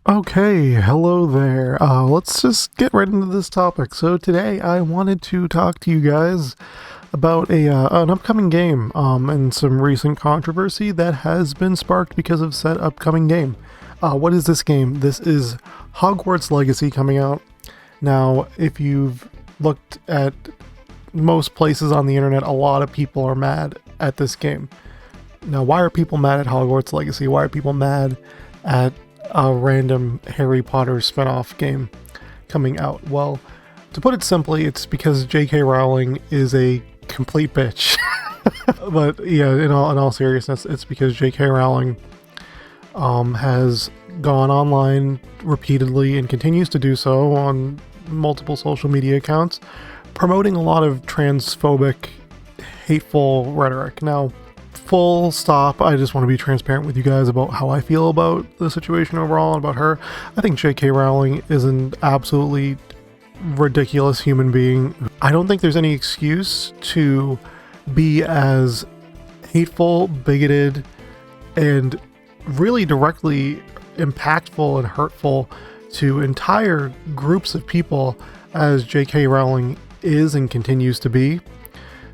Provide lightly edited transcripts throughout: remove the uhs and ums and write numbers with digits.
Okay, hello there. Let's just get right into this topic. So today I wanted to talk to you guys about an upcoming game and some recent controversy that has been sparked because of said upcoming game. What is this game? This is Hogwarts Legacy coming out. Now, if you've looked at most places on the internet, a lot of people are mad at this game. Now, why are people mad at Hogwarts Legacy? Why are people mad at a random Harry Potter spin-off game coming out? Well, to put it simply, it's because J.K. Rowling is a complete bitch. But yeah, in all seriousness, it's because J.K. Rowling has gone online repeatedly and continues to do so on multiple social media accounts, promoting a lot of transphobic, hateful rhetoric. Now, full stop, I just want to be transparent with you guys about how I feel about the situation overall and about her. I think J.K. Rowling is an absolutely ridiculous human being. I don't think there's any excuse to be as hateful, bigoted, and really directly impactful and hurtful to entire groups of people as J.K. Rowling is and continues to be.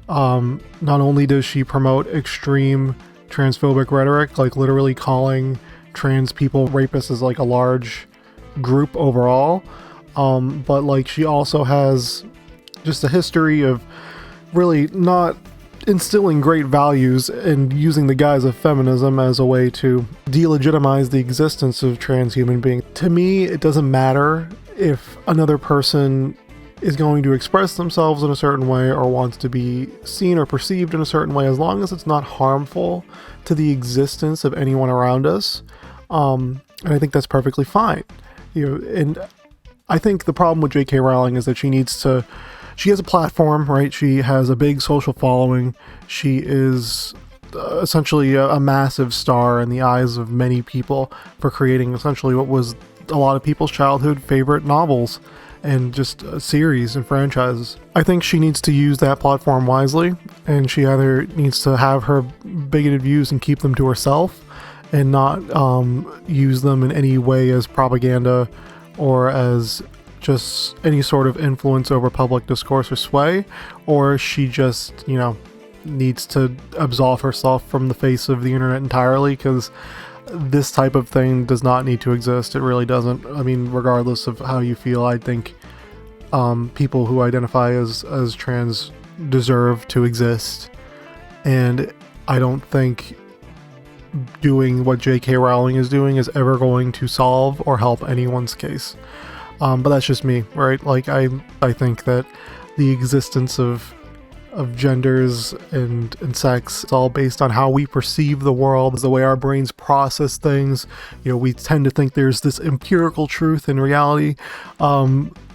Not only does she promote extreme transphobic rhetoric, like literally calling trans people rapists as like a large group overall, but like she also has just a history of really not instilling great values and using the guise of feminism as a way to delegitimize the existence of trans human beings. To me, it doesn't matter if another person is going to express themselves in a certain way or wants to be seen or perceived in a certain way, as long as it's not harmful to the existence of anyone around us. And I think that's perfectly fine. And I think the problem with J.K. Rowling is that she has a platform, right? She has a big social following. She is essentially a massive star in the eyes of many people for creating essentially what was a lot of people's childhood favorite novels and just series and franchises. I think she needs to use that platform wisely, and she either needs to have her bigoted views and keep them to herself and not use them in any way as propaganda or as just any sort of influence over public discourse or sway, or she just, needs to absolve herself from the face of the internet entirely, because this type of thing does not need to exist. It really doesn't. I mean, regardless of how you feel, I think people who identify as trans deserve to exist. And I don't think doing what J.K. Rowling is doing is ever going to solve or help anyone's case. But that's just me, right? Like, I think that the existence of genders and sex, it's all based on how we perceive the world, the way our brains process things. We tend to think there's this empirical truth in reality.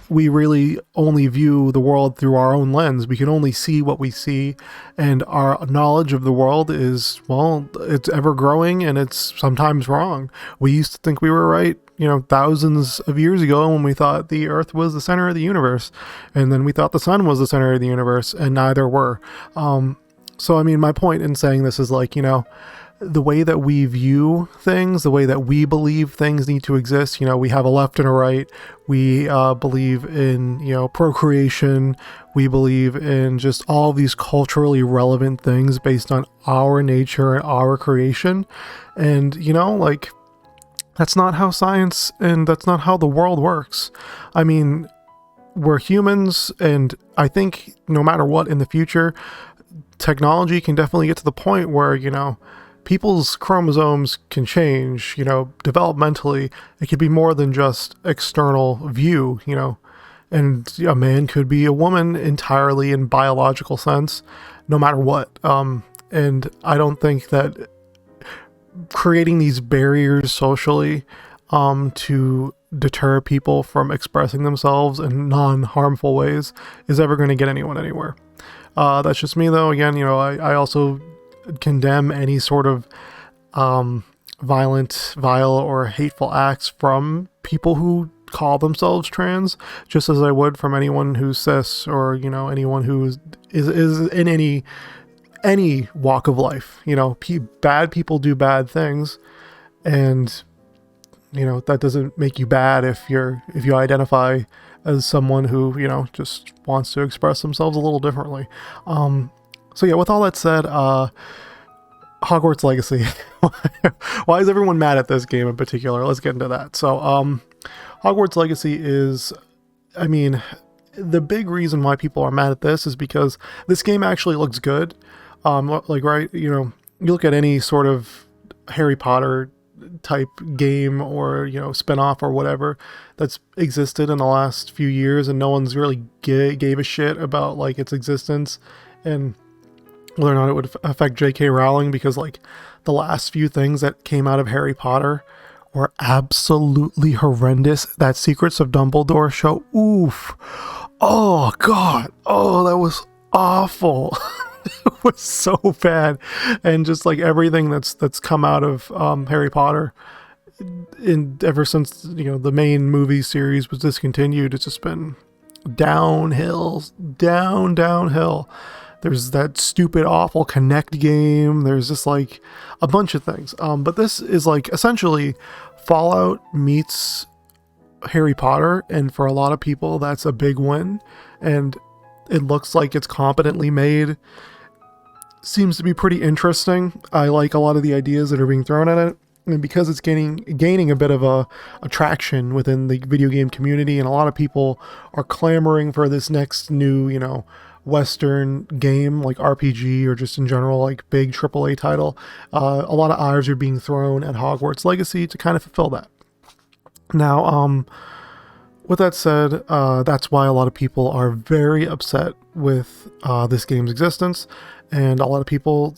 We really only view the world through our own lens. We can only see what we see, and our knowledge of the world is, well, it's ever growing and it's sometimes wrong. We used to think we were right, thousands of years ago, when we thought the earth was the center of the universe, and then we thought the sun was the center of the universe, and neither were. So I mean, my point in saying this is like, the way that we view things, the way that we believe things need to exist. We have a left and a right. We believe in, procreation. We believe in just all these culturally relevant things based on our nature and our creation. And, like, that's not how science and that's not how the world works. I mean, we're humans, and I think no matter what in the future, technology can definitely get to the point where, people's chromosomes can change, developmentally. It could be more than just external view, and a man could be a woman entirely in biological sense, no matter what. And I don't think that creating these barriers socially to deter people from expressing themselves in non-harmful ways is ever going to get anyone anywhere. That's just me, though. Again, I also condemn any sort of vile or hateful acts from people who call themselves trans, just as I would from anyone who's cis or anyone who is in any walk of life. Bad people do bad things, and that doesn't make you bad if you identify as someone who, just wants to express themselves a little differently. So yeah, with all that said, Hogwarts Legacy. Why is everyone mad at this game in particular? Let's get into that. So, Hogwarts Legacy is, the big reason why people are mad at this is because this game actually looks good. Right, you look at any sort of Harry Potter type game or, spin-off or whatever that's existed in the last few years, and no one's really gave a shit about like its existence and whether or not it would affect J.K. Rowling, because like the last few things that came out of Harry Potter were absolutely horrendous. That Secrets of Dumbledore show, oof. Oh god. Oh, that was awful. It was so bad. And just like everything that's come out of Harry Potter ever since, the main movie series was discontinued, it's just been downhill. There's that stupid, awful Connect game. There's just like a bunch of things. But this is like essentially Fallout meets Harry Potter. And for a lot of people, that's a big win. And it looks like it's competently made. Seems to be pretty interesting. I like a lot of the ideas that are being thrown at it. And because it's gaining a bit of a traction within the video game community, and a lot of people are clamoring for this next new, Western game, like RPG, or just in general, like big AAA title, a lot of eyes are being thrown at Hogwarts Legacy to kind of fulfill that. Now, with that said, that's why a lot of people are very upset with this game's existence, and a lot of people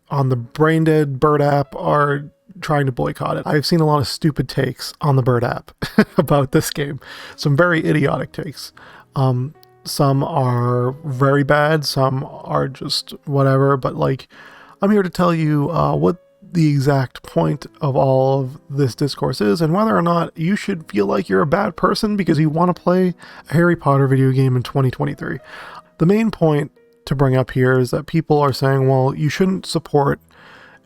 on the Braindead Bird app are trying to boycott it. I've seen a lot of stupid takes on the Bird app about this game. Some very idiotic takes. Some are very bad, some are just whatever, but like, I'm here to tell you what the exact point of all of this discourse is, and whether or not you should feel like you're a bad person because you want to play a Harry Potter video game in 2023. The main point to bring up here is that people are saying, well, you shouldn't support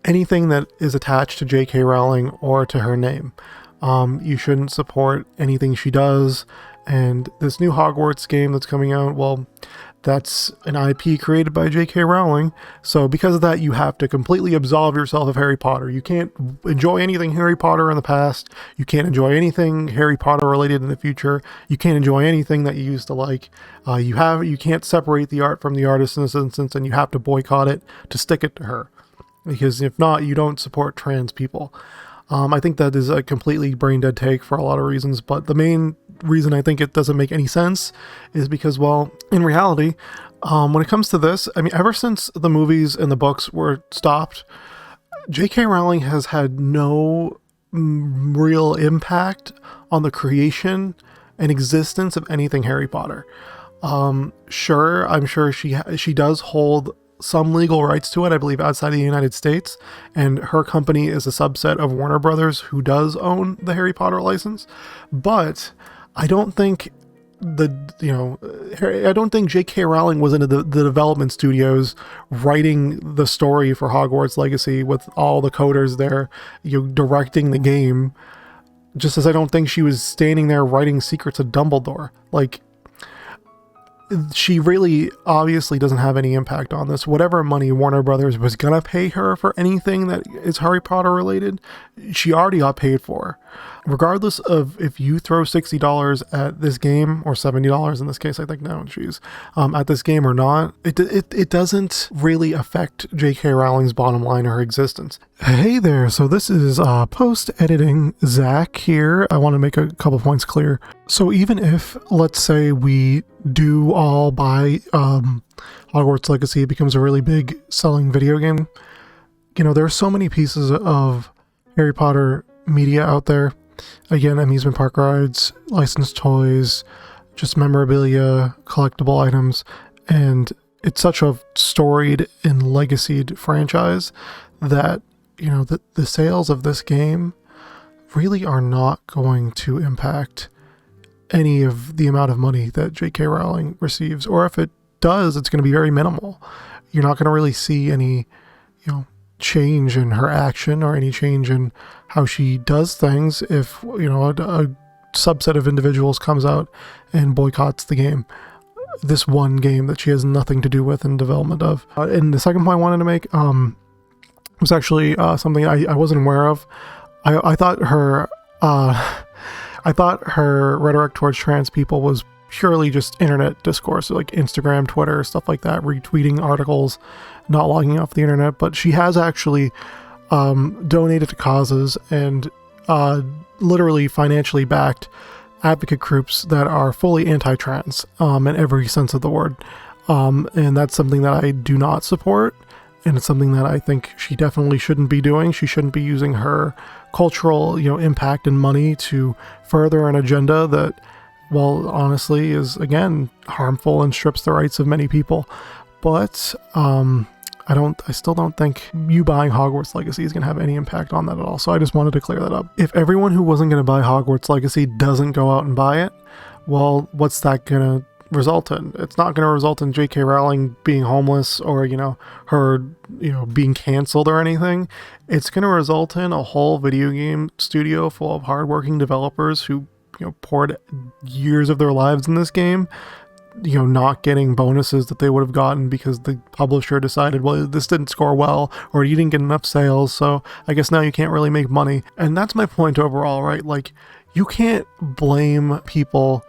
anything that is attached to J.K. Rowling or to her name. You shouldn't support anything she does. And this new Hogwarts game that's coming out, well, that's an IP created by J.K. Rowling. So because of that, you have to completely absolve yourself of Harry Potter. You can't enjoy anything Harry Potter in the past. You can't enjoy anything Harry Potter related in the future. You can't enjoy anything that you used to like. You can't separate the art from the artist in this instance, and you have to boycott it to stick it to her. Because if not, you don't support trans people. I think that is a completely brain dead take for a lot of reasons, but the main reason I think it doesn't make any sense is because, well, in reality, when it comes to this, ever since the movies and the books were stopped, J.K. Rowling has had no real impact on the creation and existence of anything Harry Potter. Sure, I'm sure she does hold some legal rights to it, I believe, outside of the United States, and her company is a subset of Warner Brothers, who does own the Harry Potter license. But I don't think I don't think J.K. Rowling was into the development studios writing the story for Hogwarts Legacy with all the coders there, directing the game. Just as I don't think she was standing there writing Secrets of Dumbledore. Like, she really obviously doesn't have any impact on this. Whatever money Warner Brothers was gonna pay her for anything that is Harry Potter related, she already got paid for. Regardless of if you throw $60 at this game, or $70 in this case, I think now, at this game or not, it doesn't really affect J.K. Rowling's bottom line or her existence. Hey there, so this is post-editing Zach here. I want to make a couple points clear. So even if, let's say, we do all buy Hogwarts Legacy, it becomes a really big selling video game, there are so many pieces of Harry Potter media out there. Again, amusement park rides, licensed toys, just memorabilia, collectible items, and it's such a storied and legacied franchise that, the sales of this game really are not going to impact any of the amount of money that J.K. Rowling receives, or if it does, it's going to be very minimal. You're not going to really see any, change in her action or any change in how she does things if, you know, a subset of individuals comes out and boycotts the game. This one game that she has nothing to do with in development of. And the second point I wanted to make was actually something I wasn't aware of. I thought her rhetoric towards trans people was purely just internet discourse, like Instagram, Twitter, stuff like that, retweeting articles, not logging off the internet. But she has actually donated to causes and literally financially backed advocate groups that are fully anti-trans in every sense of the word. And that's something that I do not support. And it's something that I think she definitely shouldn't be doing. She shouldn't be using her cultural, you know, impact and money to further an agenda that, well, honestly is, again, harmful and strips the rights of many people. But I still don't think you buying Hogwarts Legacy is going to have any impact on that at all. So I just wanted to clear that up. If everyone who wasn't going to buy Hogwarts Legacy doesn't go out and buy it, well, what's that going to result in? It's not going to result in J.K. Rowling being homeless or, you know, her, you know, being canceled or anything. It's going to result in a whole video game studio full of hardworking developers who, you know, poured years of their lives in this game, you know, not getting bonuses that they would have gotten because the publisher decided, well, this didn't score well, or you didn't get enough sales, so I guess now you can't really make money. And that's my point overall, right? Like, you can't blame people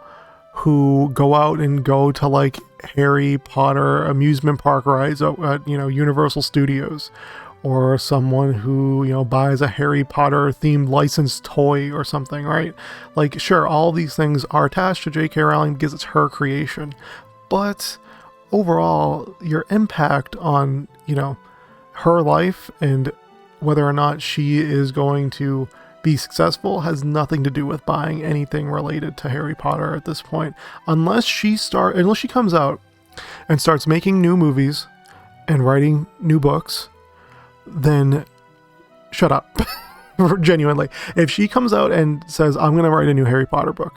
who go out and go to like Harry Potter amusement park rides at, you know, Universal Studios, or someone who, you know, buys a Harry Potter themed licensed toy or something, right? Like, sure, all these things are attached to J.K. Rowling because it's her creation, but overall, your impact on, you know, her life and whether or not she is going to be successful has nothing to do with buying anything related to Harry Potter at this point, unless she comes out and starts making new movies and writing new books. Then shut up. Genuinely. If she comes out and says, I'm going to write a new Harry Potter book,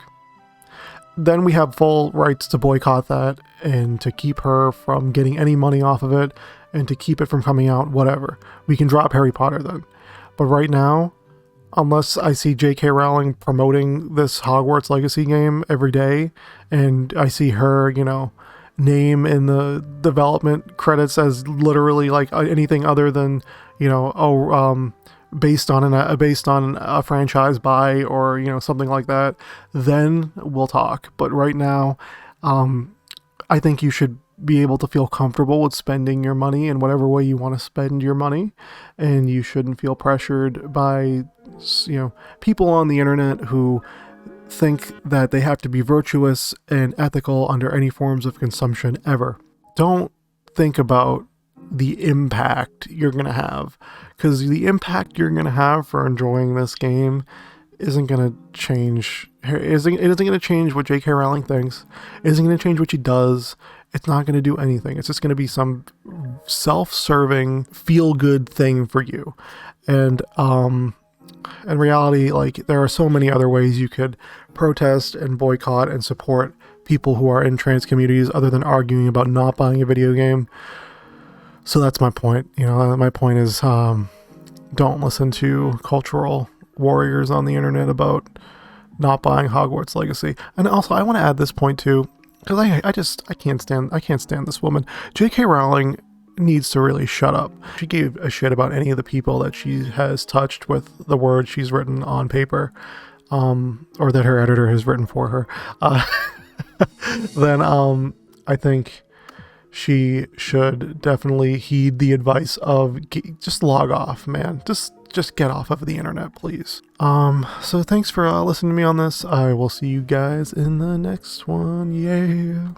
then we have full rights to boycott that and to keep her from getting any money off of it and to keep it from coming out, whatever. We can drop Harry Potter then. But right now, unless I see J.K. Rowling promoting this Hogwarts Legacy game every day and I see her, you know, name in the development credits as literally like anything other than, you know, based on a franchise by, or, you know, something like that, then we'll talk. But right now, I think you should be able to feel comfortable with spending your money in whatever way you want to spend your money, and you shouldn't feel pressured by, you know, people on the internet who think that they have to be virtuous and ethical under any forms of consumption ever. Don't think about the impact you're going to have, because the impact you're going to have for enjoying this game isn't going to change. It isn't going to change what J.K. Rowling thinks. It isn't going to change what she does. It's not going to do anything. It's just going to be some self-serving, feel-good thing for you. And in reality, like, there are so many other ways you could protest and boycott and support people who are in trans communities other than arguing about not buying a video game. So that's my point. You know, my point is, don't listen to cultural warriors on the internet about not buying Hogwarts Legacy. And also, I want to add this point too, because I can't stand this woman. J.K. Rowling needs to really shut up. She gave a shit about any of the people that she has touched with the words she's written on paper, or that her editor has written for her. Then I think she should definitely heed the advice of just log off, man. Just get off of the internet, please. So thanks for listening to me on this. I will see you guys in the next one. Yeah.